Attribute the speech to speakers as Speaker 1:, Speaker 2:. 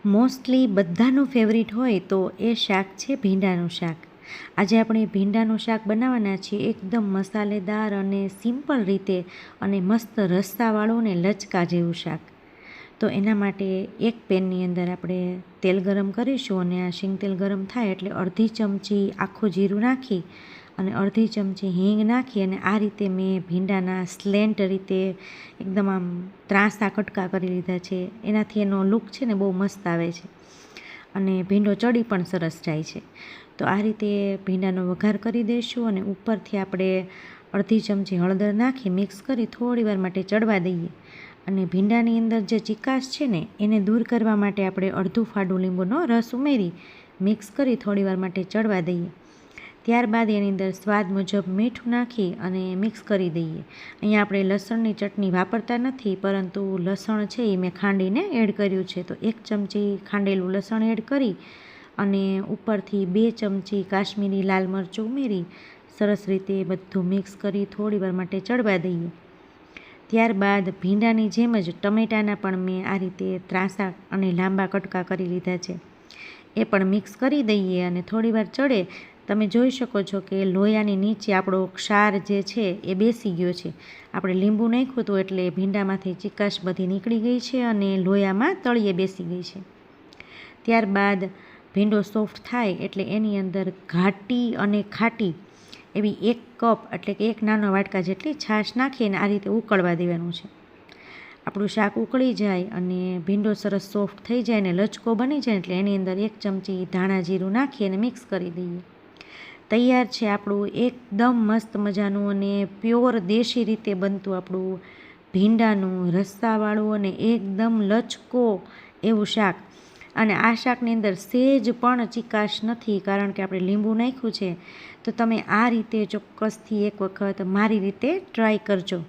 Speaker 1: Mostly બધાનું favourite હોય તો એ શાક છે ભીંડાનું શાક. આજે આપણે ભીંડાનું શાક બનાવવાના છીએ એકદમ મસાલેદાર અને સિમ્પલ રીતે, અને મસ્ત રસ્સાવાળું ને લચકા જેવું શાક. તો એના માટે એક પેનની અંદર આપણે તેલ ગરમ કરીશું, અને આ શીંગ તેલ ગરમ થાય એટલે અડધી ચમચી આખું જીરું નાખી અને અડધી ચમચી હિંગ નાખી, અને આ રીતે મેં ભીંડાના સ્લેન્ટ રીતે એકદમ આમ ત્રાંસા કટકા કરી લીધા છે. એનાથી એનો લુક છે ને બહુ મસ્ત આવે છે, અને ભીંડો ચડી પણ સરસ જાય છે. તો આ રીતે ભીંડાનો વઘાર કરી દઈશું, અને ઉપરથી આપણે અડધી ચમચી હળદર નાખી મિક્સ કરી થોડી વાર માટે ચડવા દઈએ. અને ભીંડાની અંદર જે ચીકાશ છે ને એને દૂર કરવા માટે આપણે અડધું ફાડું લીંબુનો રસ ઉમેરી મિક્સ કરી થોડી વાર માટે ચડવા દઈએ. ત્યારબાદ એની અંદર સ્વાદ મુજબ મીઠું નાખી અને મિક્સ કરી દઈએ. અહીંયા આપણે લસણની ચટણી વાપરતા નથી, પરંતુ લસણ છે એ મેં ખાંડીને એડ કર્યું છે. તો 1 ચમચી ખાંડેલું લસણ એડ કરી અને ઉપરથી 2 ચમચી કાશ્મીરી લાલ મરચું ઉમેરી સરસ રીતે બધું મિક્સ કરી થોડી વાર માટે ચડવા દઈએ. ત્યારબાદ ભીંડાની જેમ જ ટમેટાના પણ મેં આ રીતે ત્રાંસા અને લાંબા કટકા કરી લીધા છે, એ પણ મિક્સ કરી દઈએ. અને થોડી વાર ચડે તમે જોઈ શકો છો કે લોયાની નીચે આપણો ક્ષાર જે છે એ બેસી ગયો છે. આપણે લીંબુ નાખ્યું હતું એટલે ભીંડામાંથી ચીકાશ બધી નીકળી ગઈ છે અને લોયામાં તળિયે બેસી ગઈ છે. ત્યારબાદ ભીંડો સોફ્ટ થાય એટલે એની અંદર ઘાટી અને ખાટી એવી 1 કપ એટલે કે 1 નાનો વાટકા જેટલી છાશ નાખીને આ રીતે ઉકળવા દેવાનું છે. આપણું શાક ઉકળી જાય અને ભીંડો સરસ સોફ્ટ થઈ જાય ને લચકો બની જાય એટલે એની અંદર 1 ચમચી ધાણા જીરું નાખી અને મિક્સ કરી દઈએ. તૈયાર છે આપણું એકદમ મસ્ત મજાનું અને પ્યોર દેશી રીતે બનતું આપણું ભીંડાનું રસ્સાવાળું અને એકદમ લચકો એવું શાક. અને આ શાકની અંદર સહેજ પણ ચીકાશ નથી, કારણ કે આપણે લીંબુ નાખ્યું છે. તો તમે આ રીતે ચોક્કસથી એક વખત મારી રીતે ટ્રાય કરજો.